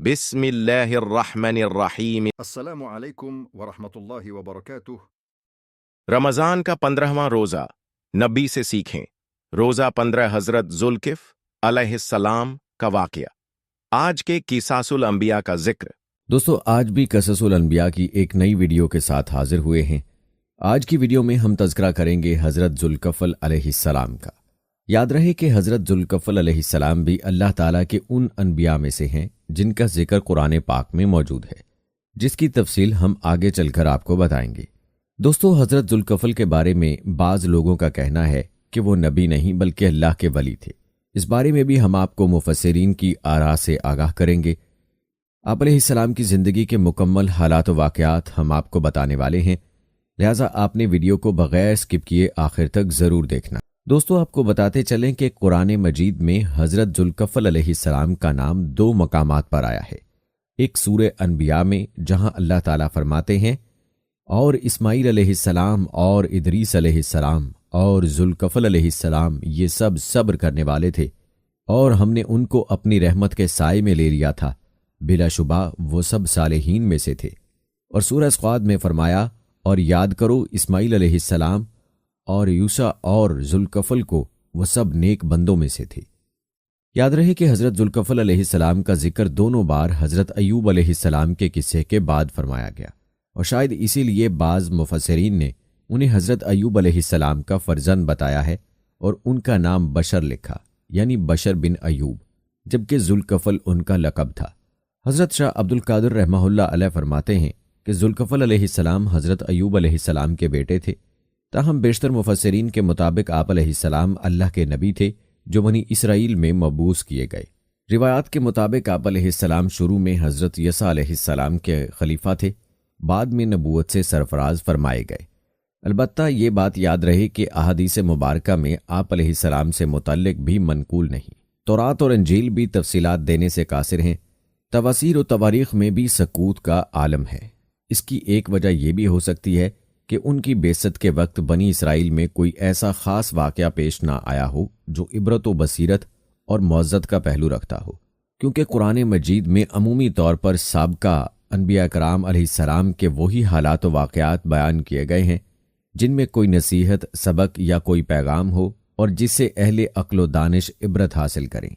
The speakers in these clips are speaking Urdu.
بسم اللہ الرحمن الرحیم۔ السلام علیکم ورحمۃ اللہ وبرکاتہ۔ رمضان کا 15واں روزہ نبی سے سیکھیں۔ روزہ 15 حضرت ذوالکفل علیہ السلام کا واقعہ۔ آج کے قصص الانبیاء کا ذکر۔ دوستو، آج بھی قصص الانبیاء کی ایک نئی ویڈیو کے ساتھ حاضر ہوئے ہیں۔ آج کی ویڈیو میں ہم تذکرہ کریں گے حضرت ذوالکفل علیہ السلام کا۔ یاد رہے کہ حضرت ذوالکفل علیہ السلام بھی اللہ تعالیٰ کے ان انبیاء میں سے ہیں جن کا ذکر قرآن پاک میں موجود ہے، جس کی تفصیل ہم آگے چل کر آپ کو بتائیں گے۔ دوستو، حضرت ذوالکفل کے بارے میں بعض لوگوں کا کہنا ہے کہ وہ نبی نہیں بلکہ اللہ کے ولی تھے۔ اس بارے میں بھی ہم آپ کو مفسرین کی آراء سے آگاہ کریں گے۔ آپ علیہ السلام کی زندگی کے مکمل حالات و واقعات ہم آپ کو بتانے والے ہیں، لہٰذا آپ نے ویڈیو کو بغیر سکپ کیے آخر تک ضرور دیکھنا۔ دوستو، آپ کو بتاتے چلیں کہ قرآن مجید میں حضرت ذوالکفل علیہ السلام کا نام 2 مقامات پر آیا ہے۔ ایک سورہ انبیاء میں، جہاں اللہ تعالیٰ فرماتے ہیں، اور اسماعیل علیہ السلام اور ادریس علیہ السلام اور ذوالکفل علیہ السلام یہ سب صبر کرنے والے تھے، اور ہم نے ان کو اپنی رحمت کے سائے میں لے لیا تھا، بلا شبہ وہ سب صالحین میں سے تھے۔ اور سورہ صاد میں فرمایا، اور یاد کرو اسماعیل علیہ السلام اور یوسع اور ذوالکفل کو، وہ سب نیک بندوں میں سے تھے۔ یاد رہے کہ حضرت ذوالکفل علیہ السلام کا ذکر دونوں بار حضرت ایوب علیہ السلام کے قصے کے بعد فرمایا گیا، اور شاید اسی لیے بعض مفسرین نے انہیں حضرت ایوب علیہ السلام کا فرزند بتایا ہے اور ان کا نام بشر لکھا، یعنی بشر بن ایوب، جبکہ ذوالکفل ان کا لقب تھا۔ حضرت شاہ عبد القادر رحمہ اللہ علیہ فرماتے ہیں کہ ذوالکفل علیہ السلام حضرت ایوب علیہ السلام کے بیٹے تھے، تاہم بیشتر مفسرین کے مطابق آپ علیہ السلام اللہ کے نبی تھے جو بنی اسرائیل میں مبعوث کیے گئے۔ روایات کے مطابق آپ علیہ السلام شروع میں حضرت یسع علیہ السلام کے خلیفہ تھے، بعد میں نبوت سے سرفراز فرمائے گئے۔ البتہ یہ بات یاد رہے کہ احادیث مبارکہ میں آپ علیہ السلام سے متعلق بھی منقول نہیں۔ تورات اور انجیل بھی تفصیلات دینے سے قاصر ہیں۔ تفاسیر و تواریخ میں بھی سکوت کا عالم ہے۔ اس کی ایک وجہ یہ بھی ہو سکتی ہے کہ ان کی بعثت کے وقت بنی اسرائیل میں کوئی ایسا خاص واقعہ پیش نہ آیا ہو جو عبرت و بصیرت اور معزت کا پہلو رکھتا ہو، کیونکہ قرآن مجید میں عمومی طور پر سابقہ انبیاء کرام علیہ السلام کے وہی حالات و واقعات بیان کیے گئے ہیں جن میں کوئی نصیحت، سبق یا کوئی پیغام ہو اور جس سے اہل عقل و دانش عبرت حاصل کریں،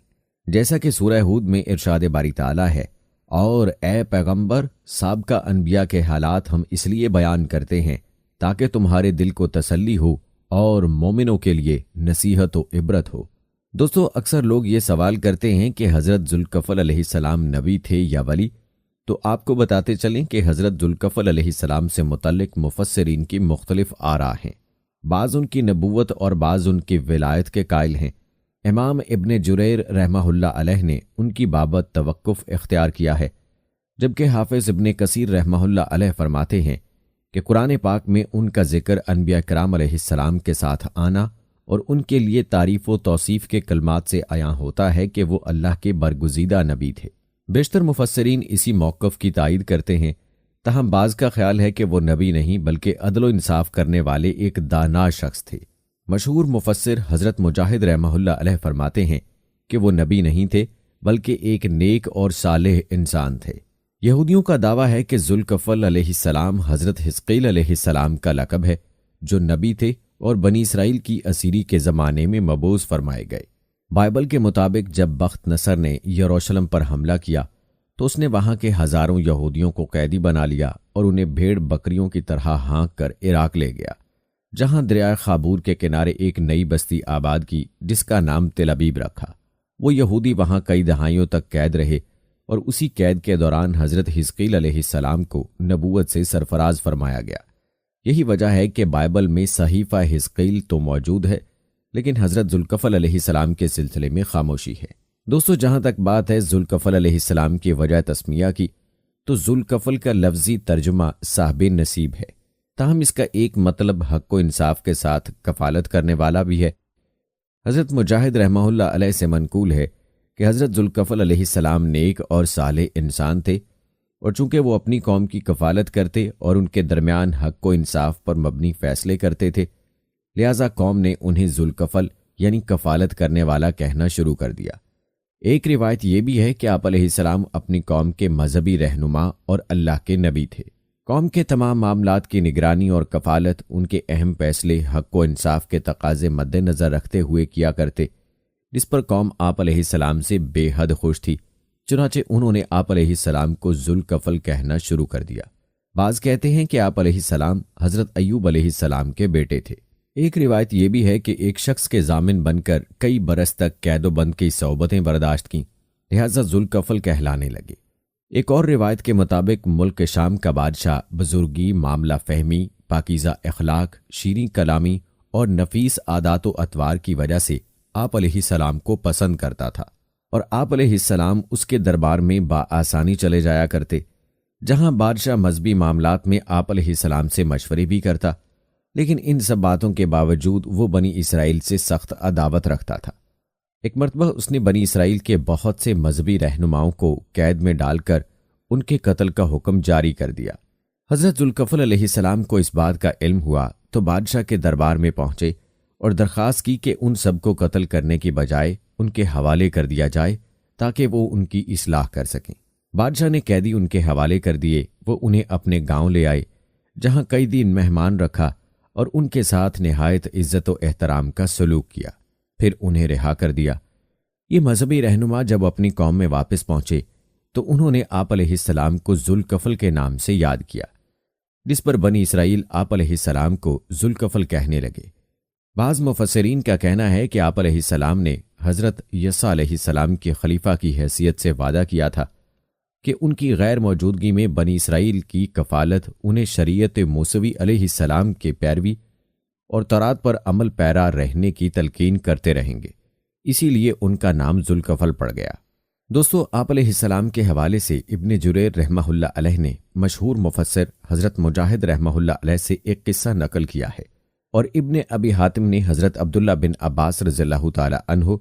جیسا کہ سورہ ہود میں ارشاد باری تعالیٰ ہے، اور اے پیغمبر، سابقہ انبیاء کے حالات ہم اس لیے بیان کرتے ہیں تاکہ تمہارے دل کو تسلی ہو اور مومنوں کے لیے نصیحت و عبرت ہو۔ دوستو، اکثر لوگ یہ سوال کرتے ہیں کہ حضرت ذوالکفل علیہ السلام نبی تھے یا ولی، تو آپ کو بتاتے چلیں کہ حضرت ذوالکفل علیہ السلام سے متعلق مفسرین کی مختلف آراء ہیں۔ بعض ان کی نبوت اور بعض ان کی ولایت کے قائل ہیں۔ امام ابن جریر رحمہ اللہ علیہ نے ان کی بابت توقف اختیار کیا ہے، جبکہ حافظ ابن کثیر رحمہ اللہ علیہ فرماتے ہیں کہ قرآن پاک میں ان کا ذکر انبیاء کرام علیہ السلام کے ساتھ آنا اور ان کے لیے تعریف و توصیف کے کلمات سے عیاں ہوتا ہے کہ وہ اللہ کے برگزیدہ نبی تھے۔ بیشتر مفسرین اسی موقف کی تائید کرتے ہیں، تاہم بعض کا خیال ہے کہ وہ نبی نہیں بلکہ عدل و انصاف کرنے والے ایک دانا شخص تھے۔ مشہور مفسر حضرت مجاہد رحمہ اللہ علیہ فرماتے ہیں کہ وہ نبی نہیں تھے بلکہ ایک نیک اور صالح انسان تھے۔ یہودیوں کا دعویٰ ہے کہ ذوالکفل علیہ السلام حضرت حزقیل علیہ السلام کا لقب ہے، جو نبی تھے اور بنی اسرائیل کی اسیری کے زمانے میں مبعوث فرمائے گئے۔ بائبل کے مطابق جب بخت نصر نے یروشلم پر حملہ کیا تو اس نے وہاں کے ہزاروں یہودیوں کو قیدی بنا لیا اور انہیں بھیڑ بکریوں کی طرح ہانک کر عراق لے گیا، جہاں دریائے خابور کے کنارے ایک نئی بستی آباد کی جس کا نام تل ابیب رکھا۔ وہ یہودی وہاں کئی دہائیوں تک قید رہے، اور اسی قید کے دوران حضرت حزقیل علیہ السلام کو نبوت سے سرفراز فرمایا گیا۔ یہی وجہ ہے کہ بائبل میں صحیفہ حزقیل تو موجود ہے، لیکن حضرت ذوالکفل علیہ السلام کے سلسلے میں خاموشی ہے۔ دوستو، جہاں تک بات ہے ذوالکفل علیہ السلام کی وجہ تسمیہ کی، تو ذوالکفل کا لفظی ترجمہ صاحب نصیب ہے، تاہم اس کا ایک مطلب حق و انصاف کے ساتھ کفالت کرنے والا بھی ہے۔ حضرت مجاہد رحمہ اللہ علیہ سے منقول ہے کہ حضرت ذوالکفل علیہ السلام نیک اور صالح انسان تھے، اور چونکہ وہ اپنی قوم کی کفالت کرتے اور ان کے درمیان حق و انصاف پر مبنی فیصلے کرتے تھے، لہٰذا قوم نے انہیں ذوالکفل یعنی کفالت کرنے والا کہنا شروع کر دیا۔ ایک روایت یہ بھی ہے کہ آپ علیہ السلام اپنی قوم کے مذہبی رہنما اور اللہ کے نبی تھے۔ قوم کے تمام معاملات کی نگرانی اور کفالت ان کے اہم فیصلے حق و انصاف کے تقاضے مد نظر رکھتے ہوئے کیا کرتے، جس پر قوم آپ علیہ السلام سے بے حد خوش تھی۔ چنانچہ انہوں نے آپ علیہ السلام کو ذوالکفل کہنا شروع کر دیا۔ بعض کہتے ہیں کہ آپ علیہ السلام حضرت ایوب علیہ السلام کے بیٹے تھے۔ ایک روایت یہ بھی ہے کہ ایک شخص کے ضامن بن کر کئی برس تک قید و بند کی صعوبتیں برداشت کیں، لہذا ذوالکفل کہلانے لگے۔ ایک اور روایت کے مطابق ملک شام کا بادشاہ بزرگی، معاملہ فہمی، پاکیزہ اخلاق، شیریں کلامی اور نفیس عادات و اطوار کی وجہ سے آپ علیہ السلام کو پسند کرتا تھا، اور آپ علیہ السلام اس کے دربار میں بآسانی چلے جایا کرتے۔ جہاں بادشاہ مذہبی معاملات میں آپ علیہ السلام سے مشورے بھی کرتا، لیکن ان سب باتوں کے باوجود وہ بنی اسرائیل سے سخت عداوت رکھتا تھا۔ ایک مرتبہ اس نے بنی اسرائیل کے بہت سے مذہبی رہنماؤں کو قید میں ڈال کر ان کے قتل کا حکم جاری کر دیا۔ حضرت ذوالکفل علیہ السلام کو اس بات کا علم ہوا تو بادشاہ کے دربار میں پہنچے اور درخواست کی کہ ان سب کو قتل کرنے کی بجائے ان کے حوالے کر دیا جائے تاکہ وہ ان کی اصلاح کر سکیں۔ بادشاہ نے قیدی ان کے حوالے کر دیے۔ وہ انہیں اپنے گاؤں لے آئے، جہاں کئی دن مہمان رکھا اور ان کے ساتھ نہایت عزت و احترام کا سلوک کیا، پھر انہیں رہا کر دیا۔ یہ مذہبی رہنما جب اپنی قوم میں واپس پہنچے تو انہوں نے آپ علیہ السلام کو ذوالکفل کے نام سے یاد کیا، جس پر بنی اسرائیل آپ علیہ السلام کو ذوالکفل کہنے لگے۔ بعض مفسرین کا کہنا ہے کہ آپ علیہ السلام نے حضرت یسع علیہ السلام کے خلیفہ کی حیثیت سے وعدہ کیا تھا کہ ان کی غیر موجودگی میں بنی اسرائیل کی کفالت انہیں شریعت موسوی علیہ السلام کے پیروی اور تورات پر عمل پیرا رہنے کی تلقین کرتے رہیں گے، اسی لیے ان کا نام ذوالکفل پڑ گیا۔ دوستو، آپ علیہ السلام کے حوالے سے ابن جریر رحمہ اللہ علیہ نے مشہور مفسر حضرت مجاہد رحمہ اللہ علیہ سے ایک قصہ نقل کیا ہے، اور ابن ابی حاتم نے حضرت عبداللہ بن عباس رضی اللہ تعالی عنہ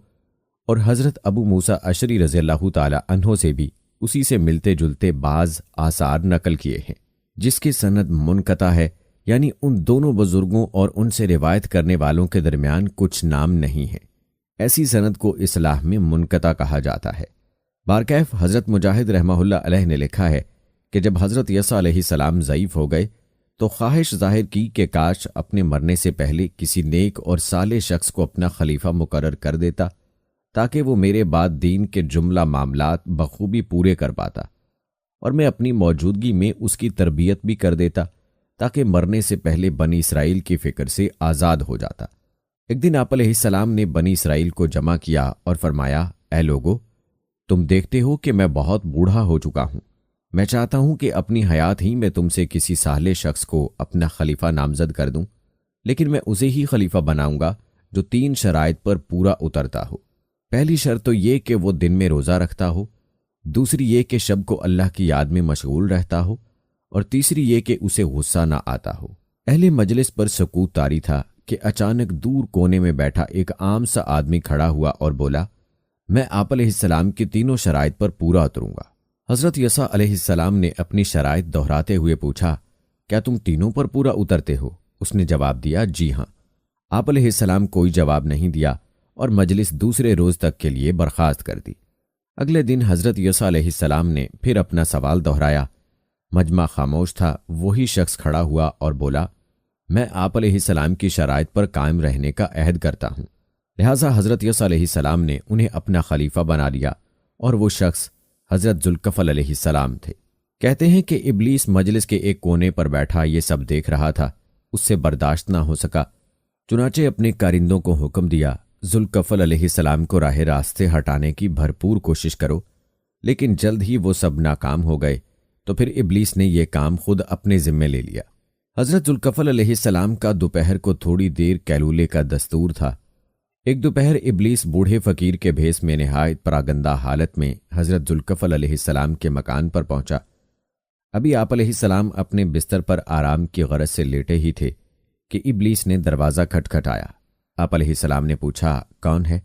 اور حضرت ابو موسیٰ اشعری رضی اللہ تعالی عنہ سے بھی اسی سے ملتے جلتے بعض آثار نقل کیے ہیں، جس کی سند منقطع ہے، یعنی ان دونوں بزرگوں اور ان سے روایت کرنے والوں کے درمیان کچھ نام نہیں ہے۔ ایسی سند کو اصطلاح میں منقطع کہا جاتا ہے۔ بارکیف حضرت مجاہد رحمہ اللہ علیہ نے لکھا ہے کہ جب حضرت یسع علیہ السلام ضعیف ہو گئے تو خواہش ظاہر کی کہ کاش اپنے مرنے سے پہلے کسی نیک اور صالح شخص کو اپنا خلیفہ مقرر کر دیتا تاکہ وہ میرے بعد دین کے جملہ معاملات بخوبی پورے کر پاتا، اور میں اپنی موجودگی میں اس کی تربیت بھی کر دیتا تاکہ مرنے سے پہلے بنی اسرائیل کی فکر سے آزاد ہو جاتا۔ ایک دن آپ علیہ السلام نے بنی اسرائیل کو جمع کیا اور فرمایا، اے لوگو، تم دیکھتے ہو کہ میں بہت بوڑھا ہو چکا ہوں۔ میں چاہتا ہوں کہ اپنی حیات ہی میں تم سے کسی صالح شخص کو اپنا خلیفہ نامزد کر دوں، لیکن میں اسے ہی خلیفہ بناؤں گا جو 3 شرائط پر پورا اترتا ہو۔ پہلی شرط تو یہ کہ وہ دن میں روزہ رکھتا ہو، دوسری یہ کہ شب کو اللہ کی یاد میں مشغول رہتا ہو، اور تیسری یہ کہ اسے غصہ نہ آتا ہو۔ اہل مجلس پر سکوت طاری تھا کہ اچانک دور کونے میں بیٹھا ایک عام سا آدمی کھڑا ہوا اور بولا، میں آپ علیہ السلام کی 3 شرائط پر پورا اتروں گا۔ حضرت یسع علیہ السلام نے اپنی شرائط دہراتے ہوئے پوچھا، کیا تم تینوں پر پورا اترتے ہو؟ اس نے جواب دیا، جی ہاں۔ آپ علیہ السلام کوئی جواب نہیں دیا اور مجلس دوسرے روز تک کے لیے برخاست کر دی۔ اگلے دن حضرت یسع علیہ السلام نے پھر اپنا سوال دہرایا۔ مجمع خاموش تھا۔ وہی شخص کھڑا ہوا اور بولا، میں آپ علیہ السلام کی شرائط پر قائم رہنے کا عہد کرتا ہوں۔ لہٰذا حضرت یسع علیہ السلام نے انہیں اپنا خلیفہ بنا لیا، اور وہ شخص حضرت ذوالکفل علیہ السلام تھے۔ کہتے ہیں کہ ابلیس مجلس کے ایک کونے پر بیٹھا یہ سب دیکھ رہا تھا، اس سے برداشت نہ ہو سکا، چنانچہ اپنے کارندوں کو حکم دیا، ذوالکفل علیہ السلام کو راہ راست سے ہٹانے کی بھرپور کوشش کرو، لیکن جلد ہی وہ سب ناکام ہو گئے، تو پھر ابلیس نے یہ کام خود اپنے ذمہ لے لیا۔ حضرت ذوالکفل علیہ السلام کا دوپہر کو تھوڑی دیر قیلولے کا دستور تھا۔ ایک دوپہر ابلیس بوڑھے فقیر کے بھیس میں نہایت پراگندہ حالت میں حضرت ذوالکفل علیہ السلام کے مکان پر پہنچا۔ ابھی آپ علیہ السلام اپنے بستر پر آرام کی غرض سے لیٹے ہی تھے کہ ابلیس نے دروازہ کھٹکھٹایا۔ آپ علیہ السلام نے پوچھا، کون ہے؟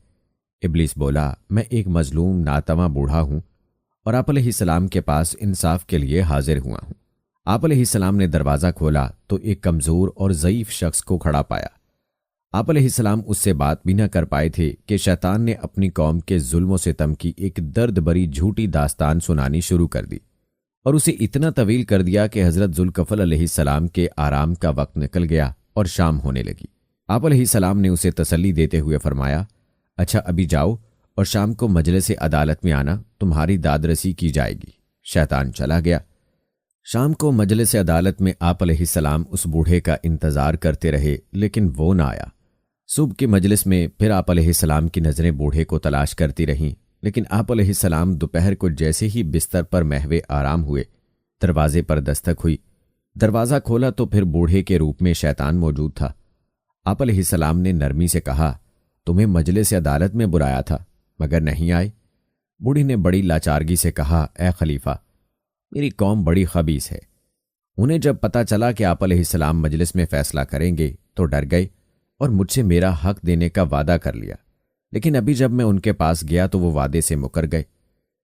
ابلیس بولا، میں ایک مظلوم ناتواں بوڑھا ہوں اور آپ علیہ السلام کے پاس انصاف کے لیے حاضر ہوا ہوں۔ آپ علیہ السلام نے دروازہ کھولا تو ایک کمزور اور ضعیف شخص کو کھڑا پایا۔ آپ علیہ السلام اس سے بات بھی نہ کر پائے تھے کہ شیطان نے اپنی قوم کے ظلم و ستم کی ایک درد بری جھوٹی داستان سنانی شروع کر دی اور اسے اتنا طویل کر دیا کہ حضرت ذوالکفل علیہ السلام کے آرام کا وقت نکل گیا اور شام ہونے لگی۔ آپ علیہ السلام نے اسے تسلی دیتے ہوئے فرمایا، اچھا ابھی جاؤ اور شام کو مجلس عدالت میں آنا، تمہاری داد رسی کی جائے گی۔ شیطان چلا گیا۔ شام کو مجلس عدالت میں آپ علیہ السلام اس بوڑھے کا انتظار کرتے رہے لیکن وہ نہ آیا۔ صبح کی مجلس میں پھر آپ علیہ السلام کی نظریں بوڑھے کو تلاش کرتی رہیں، لیکن آپ علیہ السلام دوپہر کو جیسے ہی بستر پر محو آرام ہوئے، دروازے پر دستک ہوئی۔ دروازہ کھولا تو پھر بوڑھے کے روپ میں شیطان موجود تھا۔ آپ علیہ السلام نے نرمی سے کہا، تمہیں مجلس عدالت میں بلایا تھا مگر نہیں آئے؟ بوڑھی نے بڑی لاچارگی سے کہا، اے خلیفہ، میری قوم بڑی خبیث ہے۔ انہیں جب پتہ چلا کہ آپ علیہ السلام مجلس میں فیصلہ کریں گے تو ڈر گئے اور مجھ سے میرا حق دینے کا وعدہ کر لیا، لیکن ابھی جب میں ان کے پاس گیا تو وہ وعدے سے مکر گئے۔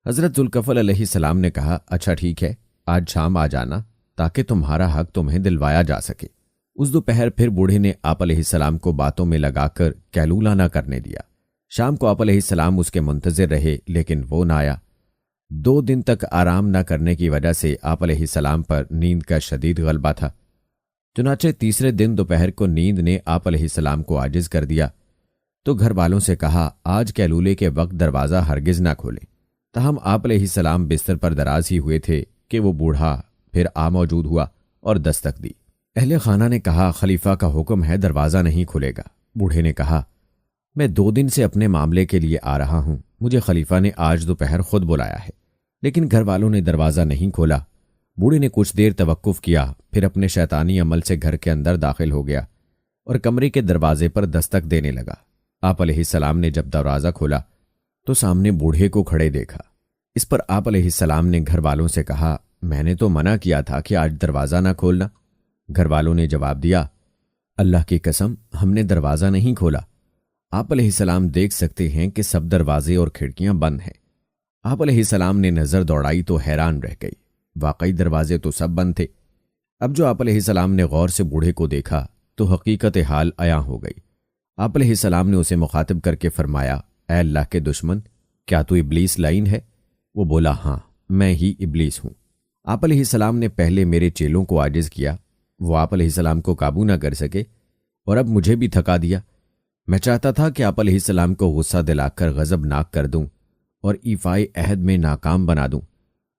حضرت ذوالکفل علیہ السلام نے کہا، اچھا ٹھیک ہے، آج شام آ جانا تاکہ تمہارا حق تمہیں دلوایا جا سکے۔ اس دوپہر پھر بوڑھے نے آپ علیہ السلام کو باتوں میں لگا کر کیلولہ نہ کرنے دیا۔ شام کو آپ علیہ السلام اس کے منتظر رہے لیکن وہ نہ آیا۔ 2 دن تک آرام نہ کرنے کی وجہ سے آپ علیہ السلام پر نیند کا شدید غلبہ تھا۔ چنانچہ تیسرے دن دوپہر کو نیند نے آپ علیہ السلام کو عاجز کر دیا تو گھر والوں سے کہا، آج کیلولے کے وقت دروازہ ہرگز نہ کھولیں۔ تاہم آپ علیہ السلام بستر پر دراز ہی ہوئے تھے کہ وہ بوڑھا پھر موجود ہوا اور دستک دی۔ اہل خانہ نے کہا، خلیفہ کا حکم ہے، دروازہ نہیں کھلے گا۔ بوڑھے نے کہا، میں 2 دن سے اپنے معاملے کے لیے آ رہا ہوں، مجھے خلیفہ نے آج دوپہر خود بلایا ہے، لیکن گھر والوں نے دروازہ نہیں کھولا۔ بوڑھے نے کچھ دیر توقف کیا، پھر اپنے شیطانی عمل سے گھر کے اندر داخل ہو گیا اور کمرے کے دروازے پر دستک دینے لگا۔ آپ علیہ السلام نے جب دروازہ کھولا تو سامنے بوڑھے کو کھڑے دیکھا۔ اس پر آپ علیہ السلام نے گھر والوں سے کہا، میں نے تو منع کیا تھا کہ آج دروازہ نہ کھولنا۔ گھر والوں نے جواب دیا، اللہ کی قسم، ہم نے دروازہ نہیں کھولا۔ آپ علیہ السلام دیکھ سکتے ہیں کہ سب دروازے اور کھڑکیاں بند ہیں۔ آپ علیہ السلام نے نظر دوڑائی تو حیران رہ گئی، واقعی دروازے تو سب بند تھے۔ اب جو آپ علیہ السلام نے غور سے بوڑھے کو دیکھا تو حقیقت حال عیاں ہو گئی۔ آپ علیہ السلام نے اسے مخاطب کر کے فرمایا، اے اللہ کے دشمن، کیا تو ابلیس لعین ہے؟ وہ بولا، ہاں میں ہی ابلیس ہوں۔ آپ علیہ السلام نے پہلے میرے چیلوں کو عاجز کیا، وہ آپ علیہ السلام کو قابو نہ کر سکے، اور اب مجھے بھی تھکا دیا۔ میں چاہتا تھا کہ آپ علیہ السلام کو غصہ دلا کر غضبناک کر دوں اور ایفائے عہد میں ناکام بنا دوں،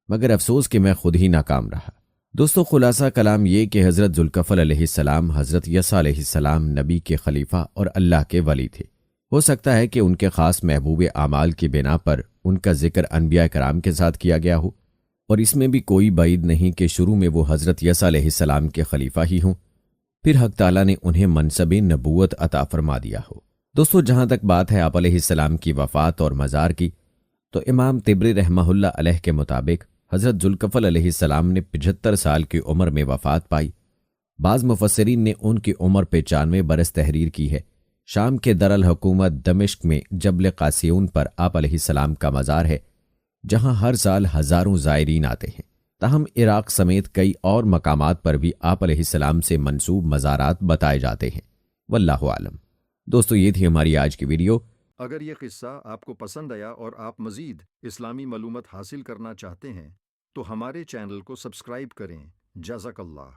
مگر افسوس کہ میں خود ہی ناکام رہا۔ دوستو، خلاصہ کلام یہ کہ حضرت ذوالکفل علیہ السلام حضرت یسع علیہ السلام نبی کے خلیفہ اور اللہ کے ولی تھے۔ ہو سکتا ہے کہ ان کے خاص محبوب اعمال کی بنا پر ان کا ذکر انبیاء کرام کے ساتھ کیا گیا ہو، اور اس میں بھی کوئی بعید نہیں کہ شروع میں وہ حضرت یسع علیہ السلام کے خلیفہ ہی ہوں، پھر حق تعالیٰ نے انہیں منصب نبوت عطا فرما دیا ہو۔ دوستو، جہاں تک بات ہے آپ علیہ السلام کی وفات اور مزار کی، تو امام طبری رحمہ اللہ علیہ کے مطابق حضرت ذوالکفل علیہ السلام نے 75 سال کی عمر میں وفات پائی۔ بعض مفسرین نے ان کی عمر 95 برس تحریر کی ہے۔ شام کے دارالحکومت دمشق میں جبل قاسیون پر آپ علیہ السلام کا مزار ہے، جہاں ہر سال ہزاروں زائرین آتے ہیں۔ تاہم عراق سمیت کئی اور مقامات پر بھی آپ علیہ السلام سے منسوب مزارات بتائے جاتے ہیں۔ واللہ عالم۔ دوستو، یہ تھی ہماری آج کی ویڈیو۔ اگر یہ قصہ آپ کو پسند آیا اور آپ مزید اسلامی معلومات حاصل کرنا چاہتے ہیں تو ہمارے چینل کو سبسکرائب کریں۔ جزاک اللہ۔